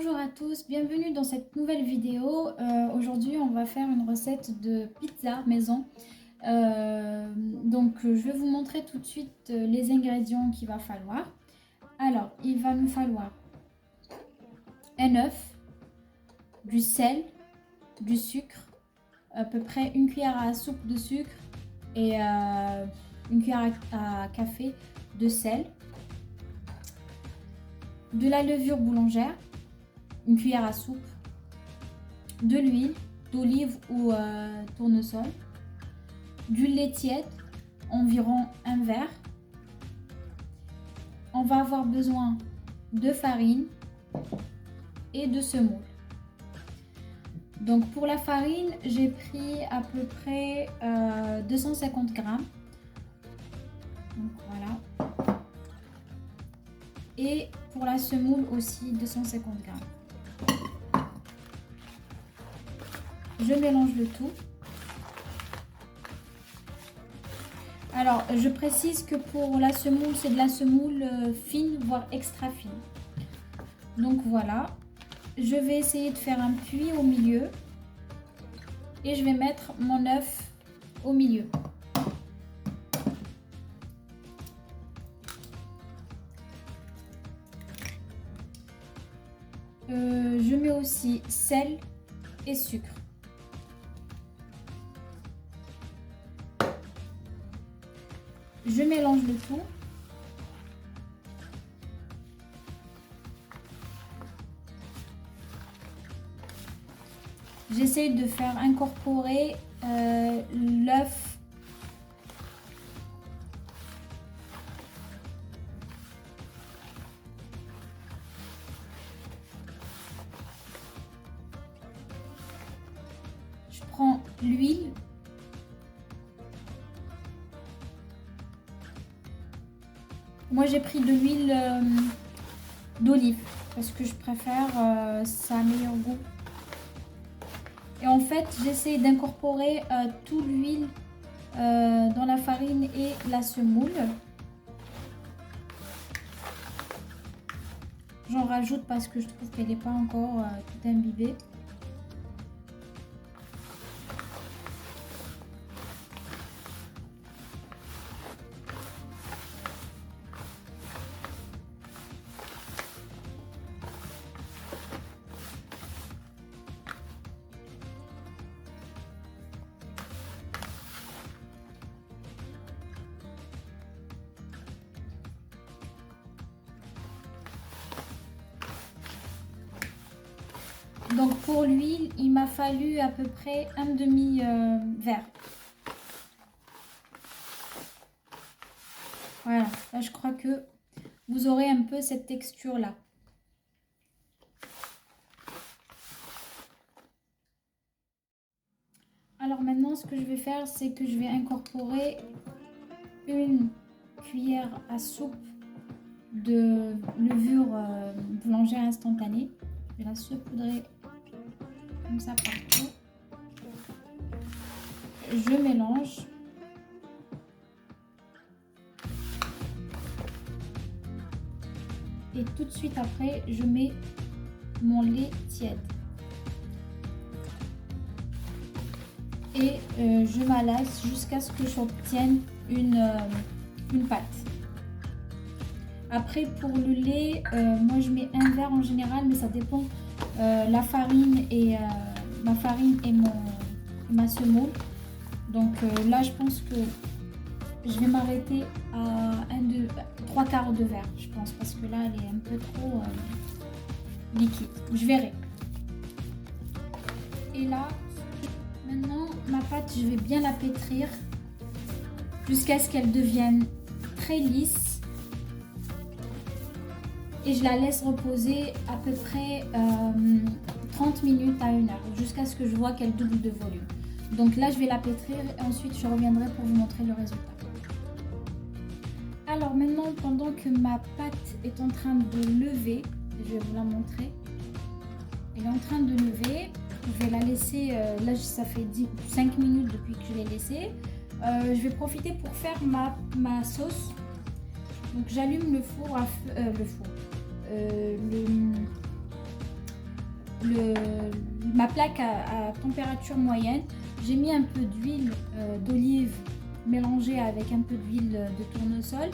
Bonjour à tous, bienvenue dans cette nouvelle vidéo. Aujourd'hui on va faire une recette de pizza maison. Je vais vous montrer tout de suite les ingrédients qu'il va falloir. Alors il va nous falloir un œuf, du sel, du sucre, à peu près une cuillère à soupe de sucre et une cuillère à café de sel, de la levure boulangère, une cuillère à soupe, de l'huile d'olive ou tournesol, du lait tiède, environ un verre. On va avoir besoin de farine et de semoule. Donc pour la farine, j'ai pris à peu près 250 grammes. Donc voilà. Et pour la semoule aussi 250 grammes. Je mélange le tout. Alors, je précise que pour la semoule, c'est de la semoule fine, voire extra fine. Donc voilà, je vais essayer de faire un puits au milieu et je vais mettre mon œuf au milieu. Je mets aussi sel et sucre. Je mélange le tout. J'essaie de faire incorporer l'œuf . Je prends l'huile. Moi j'ai pris de l'huile d'olive parce que je préfère, ça a meilleur goût. Et en fait j'essaie d'incorporer toute l'huile dans la farine et la semoule. J'en rajoute parce que je trouve qu'elle n'est pas encore tout imbibée. Donc pour l'huile, il m'a fallu à peu près un demi-verre. Voilà, là je crois que vous aurez un peu cette texture là. Alors maintenant ce que je vais faire, c'est que je vais incorporer une cuillère à soupe de levure boulangère instantanée. Je vais la saupoudrer comme ça partout. Je mélange. Et tout de suite après, je mets mon lait tiède. Et je malasse jusqu'à ce que j'obtienne une pâte. Après pour le lait, moi je mets un verre en général, mais ça dépend la farine et ma farine et ma semoule. Donc là je pense que je vais m'arrêter à 3/4 de verre, je pense, parce que là elle est un peu trop liquide. Je verrai. Et là, maintenant ma pâte, je vais bien la pétrir jusqu'à ce qu'elle devienne très lisse. Et je la laisse reposer à peu près 30 minutes à 1 heure, jusqu'à ce que je vois qu'elle double de volume. Donc là, je vais la pétrir et ensuite je reviendrai pour vous montrer le résultat. Alors maintenant, pendant que ma pâte est en train de lever, je vais vous la montrer. Elle est en train de lever. Je vais la laisser, là ça fait 5 minutes depuis que je l'ai laissée. Je vais profiter pour faire ma sauce. Donc j'allume le four, ma plaque à température moyenne. J'ai mis un peu d'huile d'olive mélangée avec un peu d'huile de tournesol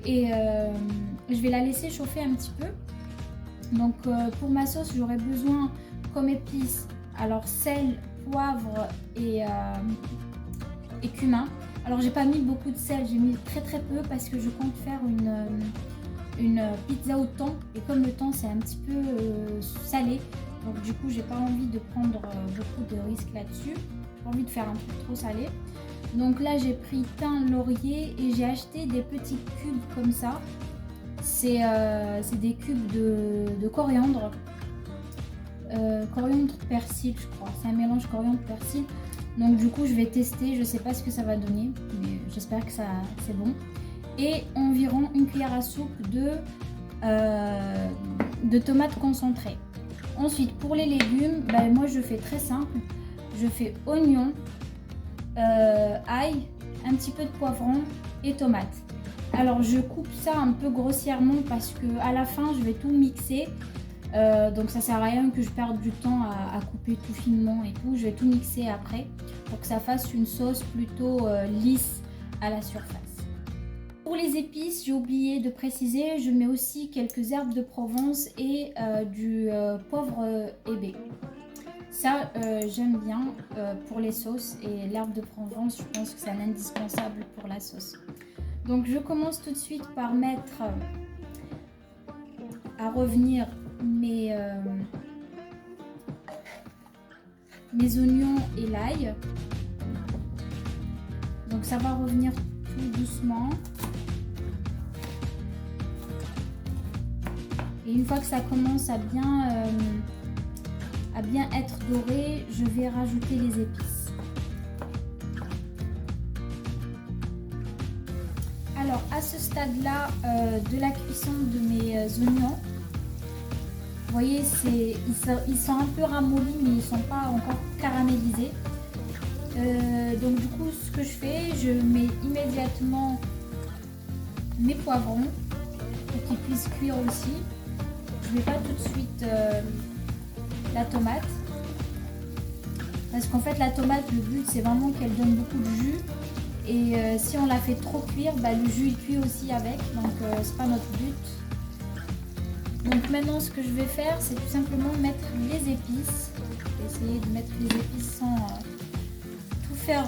et je vais la laisser chauffer un petit peu. Donc pour ma sauce, j'aurai besoin comme épices, alors sel, poivre et cumin. Alors j'ai pas mis beaucoup de sel, j'ai mis très peu parce que je compte faire une pizza au thon et comme le thon c'est un petit peu salé, donc du coup j'ai pas envie de prendre beaucoup de risques là-dessus. J'ai pas envie de faire un truc trop salé. Donc là j'ai pris thym, laurier et j'ai acheté des petits cubes comme ça. C'est des cubes de coriandre. Coriandre persil je crois, c'est un mélange coriandre persil. Donc du coup je vais tester, je sais pas ce que ça va donner, mais j'espère que c'est bon. Et environ une cuillère à soupe de tomates concentrées. Ensuite pour les légumes, moi je fais très simple, je fais oignon, ail, un petit peu de poivron et tomates. Alors je coupe ça un peu grossièrement parce que à la fin je vais tout mixer. Donc ça sert à rien que je perde du temps à couper tout finement et tout. Je vais tout mixer après pour que ça fasse une sauce plutôt lisse à la surface. Pour les épices, j'ai oublié de préciser, je mets aussi quelques herbes de Provence et du poivre hébé. Ça j'aime bien pour les sauces et l'herbe de Provence, je pense que c'est un indispensable pour la sauce. Donc je commence tout de suite par mettre à revenir mes oignons et l'ail. Donc ça va revenir tout doucement. Et une fois que ça commence à bien être doré, je vais rajouter les épices. Alors à ce stade-là de la cuisson de mes oignons, vous voyez, ils sont un peu ramollis, mais ils ne sont pas encore caramélisés. Donc du coup, ce que je fais, je mets immédiatement mes poivrons pour qu'ils puissent cuire aussi. Je ne mets pas tout de suite la tomate. Parce qu'en fait, la tomate, le but, c'est vraiment qu'elle donne beaucoup de jus. Et si on la fait trop cuire, le jus il cuit aussi avec. Donc c'est pas notre but. Donc maintenant ce que je vais faire c'est tout simplement mettre les épices. Je vais essayer de mettre les épices sans tout faire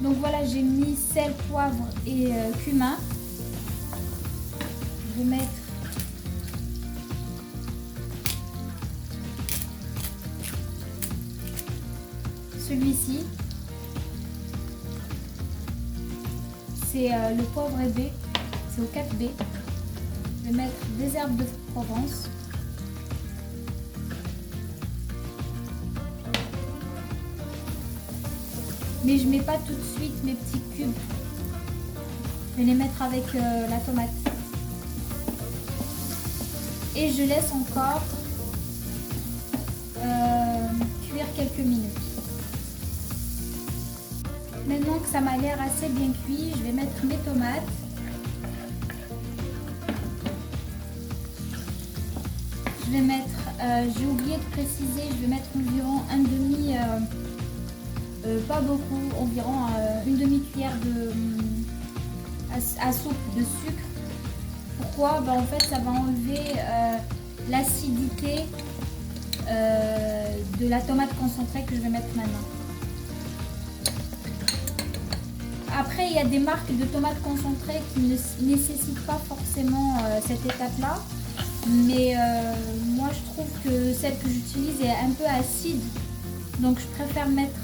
Donc voilà, j'ai mis sel, poivre et cumin. Je vais mettre celui-ci, c'est le poivre hébé, c'est au 4B. Je vais mettre des herbes de Provence. Mais je mets pas tout de suite mes petits cubes. Je vais les mettre avec la tomate. Et je laisse encore cuire quelques minutes. Maintenant que ça m'a l'air assez bien cuit, je vais mettre mes tomates. Je vais mettre, j'ai oublié de préciser, je vais mettre environ un demi, pas beaucoup, environ une demi-cuillère à soupe de sucre. Pourquoi? En fait, ça va enlever l'acidité de la tomate concentrée que je vais mettre maintenant. Après, il y a des marques de tomates concentrées qui ne nécessitent pas forcément cette étape-là. Mais moi, je trouve que celle que j'utilise est un peu acide. Donc, je préfère mettre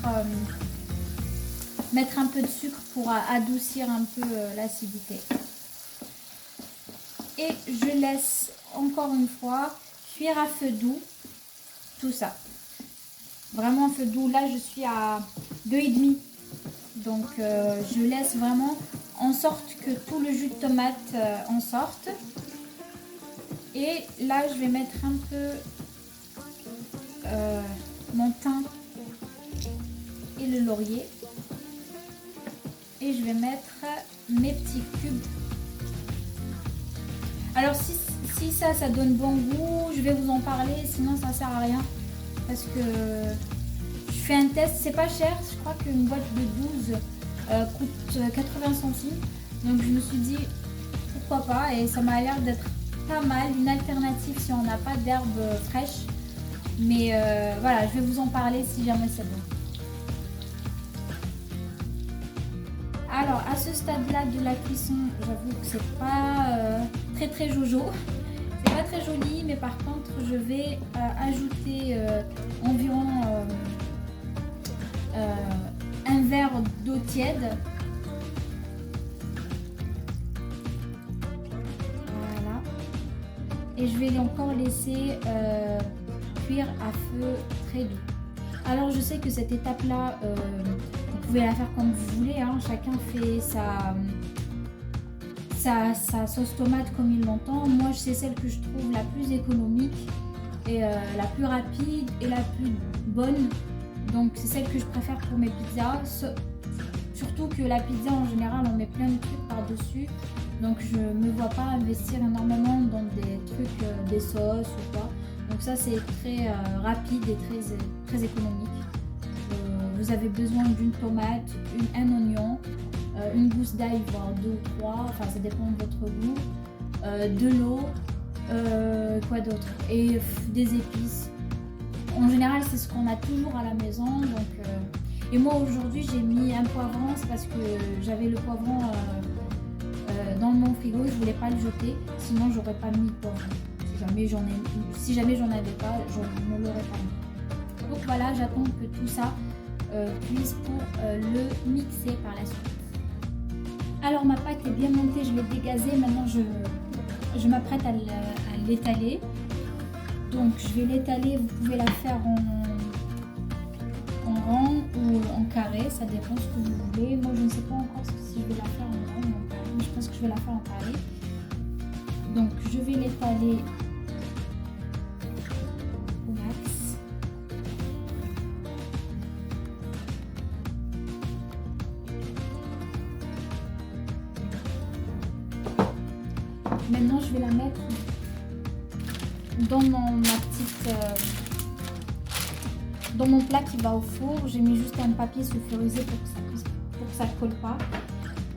un peu de sucre pour adoucir un peu l'acidité. Et je laisse encore une fois cuire à feu doux tout ça. Vraiment à feu doux. Là, je suis à 2,5. Donc je laisse vraiment en sorte que tout le jus de tomate en sorte. Et là je vais mettre un peu mon thym et le laurier. Et je vais mettre mes petits cubes. Alors si ça donne bon goût, je vais vous en parler, sinon ça sert à rien. Parce que je fais un test, c'est pas cher, je crois qu'une boîte de 12 coûte 80 centimes. Donc je me suis dit pourquoi pas, et ça m'a l'air d'être pas mal, une alternative si on n'a pas d'herbe fraîche. Mais voilà, je vais vous en parler si jamais c'est bon. Alors à ce stade-là de la cuisson, j'avoue que c'est pas très jojo. C'est pas très joli, mais par contre je vais ajouter environ un verre d'eau tiède. Voilà. Et je vais encore laisser cuire à feu très doux. Alors je sais que cette étape-là, vous pouvez la faire comme vous voulez, hein. Chacun fait sa sauce tomate comme il l'entend. Moi c'est celle que je trouve la plus économique et la plus rapide et la plus bonne. Donc c'est celle que je préfère pour mes pizzas. Surtout que la pizza en général on met plein de trucs par-dessus. Donc je ne me vois pas investir énormément dans des trucs, des sauces ou quoi. Donc ça c'est très rapide et très économique. Vous avez besoin d'une tomate, un oignon, une gousse d'ail, voire 2 ou 3, enfin ça dépend de votre goût, de l'eau, quoi d'autre, et des épices. En général c'est ce qu'on a toujours à la maison. Donc, et moi aujourd'hui j'ai mis un poivron, c'est parce que j'avais le poivron dans mon frigo, je voulais pas le jeter, sinon j'aurais pas mis de poivron. Si jamais j'en avais pas, je ne l'aurais pas mis. Donc voilà, j'attends que tout ça cuise pour le mixer par la suite. Alors ma pâte est bien montée, je l'ai dégazée, maintenant je m'apprête à l'étaler. Donc je vais l'étaler, vous pouvez la faire en rond ou en carré, ça dépend ce que vous voulez. Moi je ne sais pas encore si je vais la faire en rond ou en carré, mais je pense que je vais la faire en carré. Donc je vais l'étaler au max. Maintenant je vais la mettre dans dans mon plat qui va au four. J'ai mis juste un papier sulfurisé pour que ça colle pas.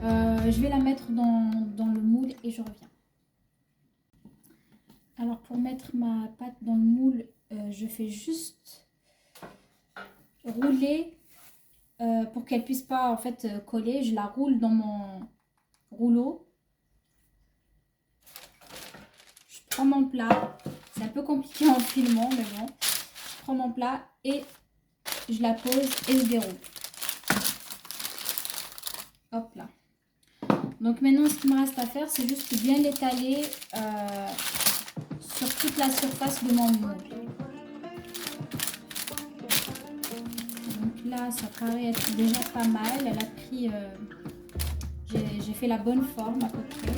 Je vais la mettre dans le moule et je reviens. Alors pour mettre ma pâte dans le moule, je fais juste rouler pour qu'elle puisse pas en fait coller. Je la roule dans mon rouleau. Je prends mon plat. C'est un peu compliqué en filmant, mais bon. Je prends mon plat et je la pose et je déroule. Hop là. Donc maintenant ce qu'il me reste à faire, c'est juste bien l'étaler sur toute la surface de mon moule. Donc là ça paraît être déjà pas mal. Elle a pris, j'ai fait la bonne forme à peu près.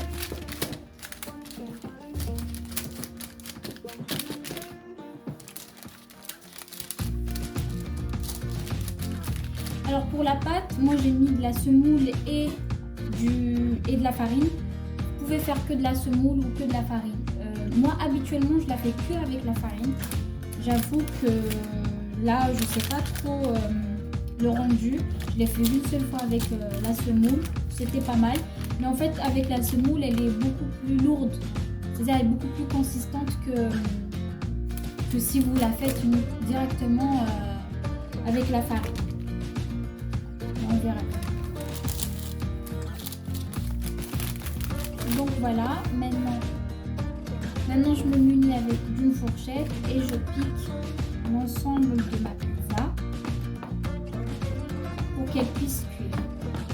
Alors pour la pâte, moi j'ai mis de la semoule et de la farine. Vous pouvez faire que de la semoule ou que de la farine. Moi habituellement je la fais que avec la farine. J'avoue que là je sais pas trop le rendu. Je l'ai fait une seule fois avec la semoule. C'était pas mal. Mais en fait avec la semoule elle est beaucoup plus lourde. C'est-à-dire elle est beaucoup plus consistante que si vous la faites directement avec la farine. On verra. Donc voilà, maintenant je me munis avec d'une fourchette et je pique l'ensemble de ma pizza pour qu'elle puisse cuire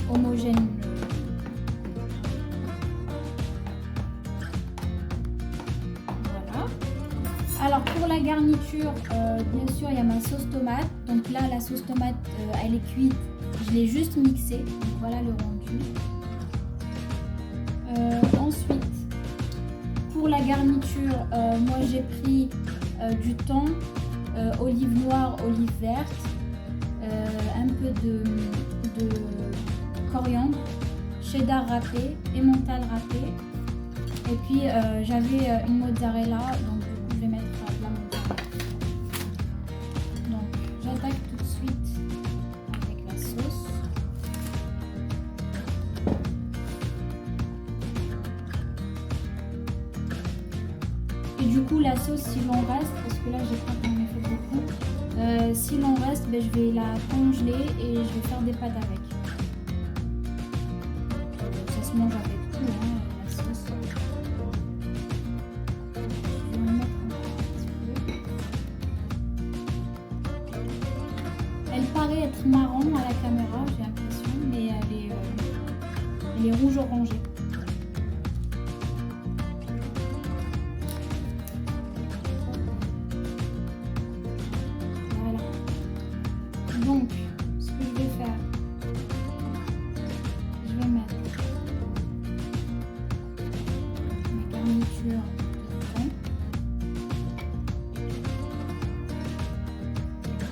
homogène. Voilà. Alors pour la garniture, bien sûr il y a ma sauce tomate. Donc là la sauce tomate elle est cuite. Je l'ai juste mixé, donc voilà le rendu. Ensuite, pour la garniture, moi j'ai pris du thon, olive noire, olive verte, un peu de coriandre, cheddar râpé, emmental râpé. Et puis j'avais une mozzarella, donc du coup je vais mettre de la mozzarella. Donc j'attaque tout de suite avec la sauce. Et du coup la sauce, s'il en reste, parce que là j'ai pas quand même fait beaucoup, s'il en reste, ben, je vais la congeler et je vais faire des pâtes avec. Ça se mange avec tout, hein, la sauce. Je vais en mettre un petit peu. Elle paraît être marron à la caméra, j'ai l'impression, mais elle est rouge orangée. Donc, ce que je vais faire, je vais mettre ma garniture dedans.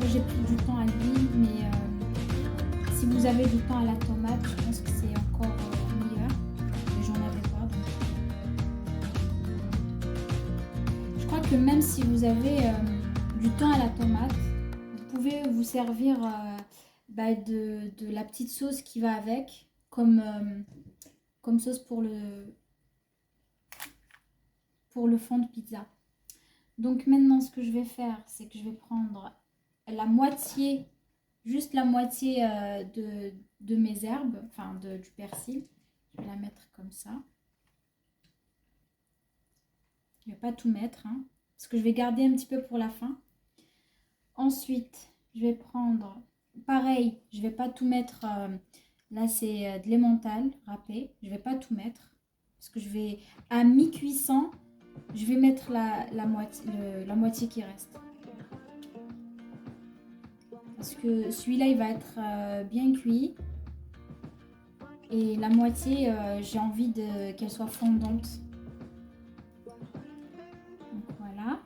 J'ai pris du temps à l'huile, mais si vous avez du temps à la tomate, je pense que c'est encore meilleur. Mais j'en avais pas. Donc. Je crois que même si vous avez du temps à la tomate, vous pouvez vous servir de la petite sauce qui va avec, comme sauce pour le fond de pizza. Donc maintenant, ce que je vais faire, c'est que je vais prendre la moitié, juste la moitié de mes herbes, enfin du persil. Je vais la mettre comme ça. Je ne vais pas tout mettre, hein, parce que je vais garder un petit peu pour la fin. Ensuite, je vais prendre, pareil, je ne vais pas tout mettre, là c'est de l'emmental râpé, je ne vais pas tout mettre, parce que je vais, à mi-cuisson, je vais mettre la moitié qui reste. Parce que celui-là, il va être bien cuit, et la moitié, j'ai envie qu'elle soit fondante. Donc voilà.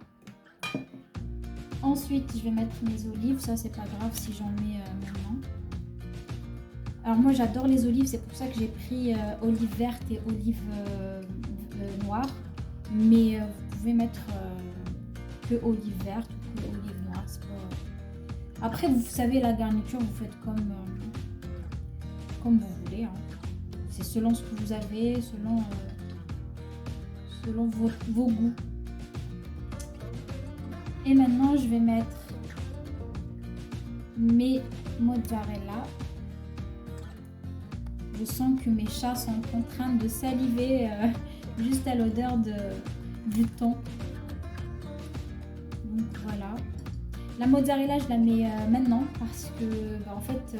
Ensuite, je vais mettre mes olives. Ça, c'est pas grave si j'en mets maintenant. Alors moi, j'adore les olives. C'est pour ça que j'ai pris olives vertes et olives noires. Mais vous pouvez mettre que olives vertes ou que olives noires. Pas... Après, vous savez, la garniture, vous faites comme vous voulez. Hein. C'est selon ce que vous avez, selon vos goûts. Et maintenant, je vais mettre mes mozzarella. Je sens que mes chats sont en train de saliver juste à l'odeur du thon. Donc voilà. La mozzarella, je la mets maintenant parce que en fait,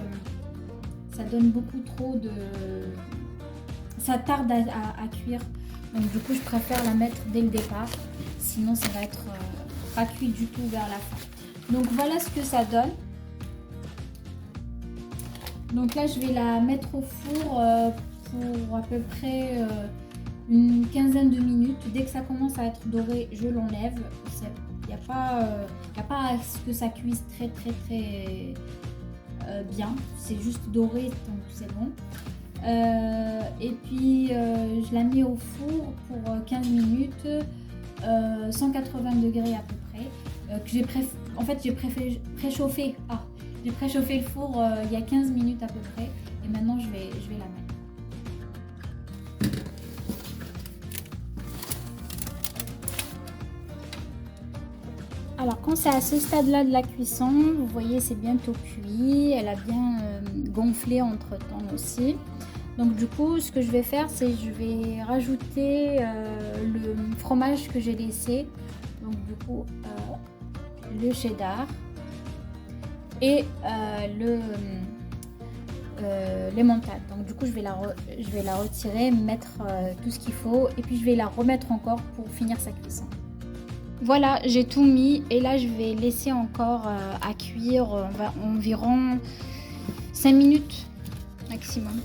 ça donne beaucoup trop de... Ça tarde à cuire. Donc du coup, je préfère la mettre dès le départ. Sinon, ça va être... pas cuit du tout vers la fin. Donc voilà ce que ça donne. Donc là je vais la mettre au four pour à peu près une quinzaine de minutes. Dès que ça commence à être doré, je l'enlève. Il n'y a pas à ce que ça cuise très bien. C'est juste doré, donc c'est bon. Et puis je la mets au four pour 15 minutes. 180 degrés à peu près, que j'ai préchauffé. J'ai préchauffé le four il y a 15 minutes à peu près, et maintenant je vais la mettre. Alors quand c'est à ce stade-là de la cuisson, vous voyez c'est bientôt cuit, elle a bien gonflé entre temps aussi. Donc du coup, ce que je vais faire, c'est je vais rajouter le fromage que j'ai laissé. Donc du coup, le cheddar et l'emmental. Donc du coup, je vais la retirer, mettre tout ce qu'il faut et puis je vais la remettre encore pour finir sa cuisson. Voilà, j'ai tout mis et là, je vais laisser encore à cuire environ 5 minutes maximum.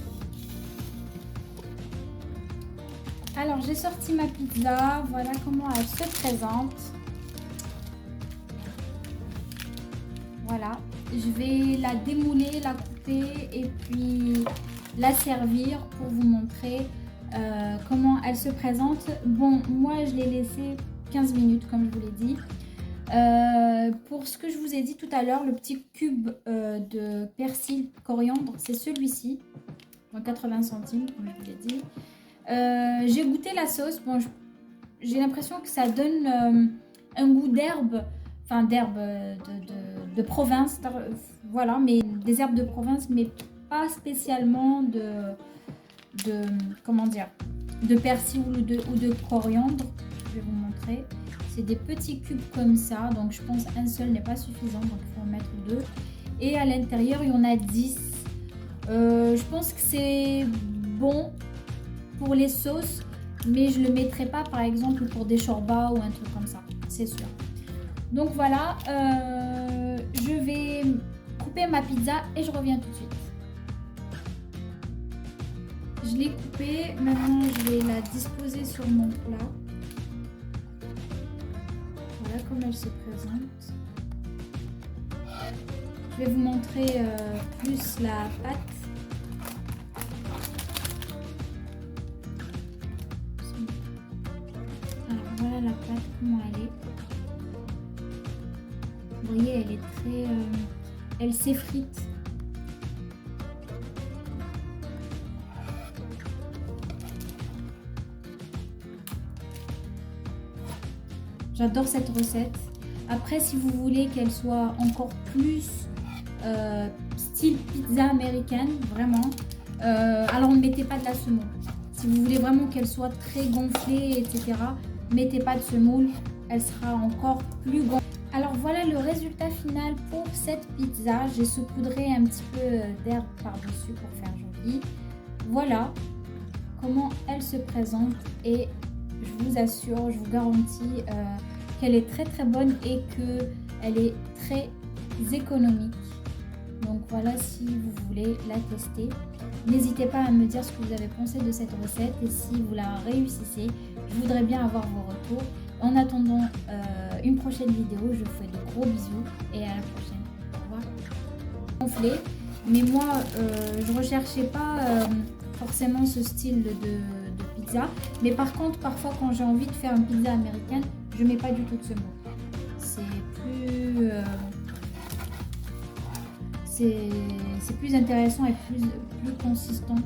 Alors j'ai sorti ma pizza, voilà comment elle se présente. Voilà, je vais la démouler, la couper et puis la servir pour vous montrer comment elle se présente. Bon, moi je l'ai laissé 15 minutes comme je vous l'ai dit. Pour ce que je vous ai dit tout à l'heure, le petit cube de persil coriandre, c'est celui-ci, 80 centimes comme je vous l'ai dit. J'ai goûté la sauce, bon, j'ai l'impression que ça donne un goût d'herbe, enfin d'herbe de province, voilà, mais des herbes de province, mais pas spécialement comment dire, de persil ou de coriandre. Je vais vous montrer. C'est des petits cubes comme ça, donc je pense un seul n'est pas suffisant, donc il faut en mettre 2. Et à l'intérieur, il y en a 10. Je pense que c'est bon pour les sauces, mais je ne le mettrai pas par exemple pour des chorbas ou un truc comme ça, c'est sûr. Donc voilà, je vais couper ma pizza et je reviens tout de suite. Je l'ai coupée, maintenant je vais la disposer sur mon plat. Voilà comme elle se présente. Je vais vous montrer plus la pâte. Alors voilà la pâte, comment elle est. Vous voyez, elle est très... elle s'effrite. J'adore cette recette. Après, si vous voulez qu'elle soit encore plus style pizza américaine, vraiment, alors ne mettez pas de la semoule. Si vous voulez vraiment qu'elle soit très gonflée, etc., mettez pas de semoule, elle sera encore plus gonflée. Alors voilà le résultat final pour cette pizza. J'ai saupoudré un petit peu d'herbe par-dessus pour faire joli. Voilà comment elle se présente et je vous assure, je vous garantis qu'elle est très très bonne et qu'elle est très économique. Donc voilà, si vous voulez la tester, n'hésitez pas à me dire ce que vous avez pensé de cette recette et si vous la réussissez, je voudrais bien avoir vos retours. En attendant une prochaine vidéo, je vous fais de gros bisous et à la prochaine. Au revoir. Gonflé, mais moi je recherchais pas forcément ce style de pizza, mais par contre parfois quand j'ai envie de faire une pizza américaine, je mets pas du tout de semoule. C'est plus intéressant et plus consistant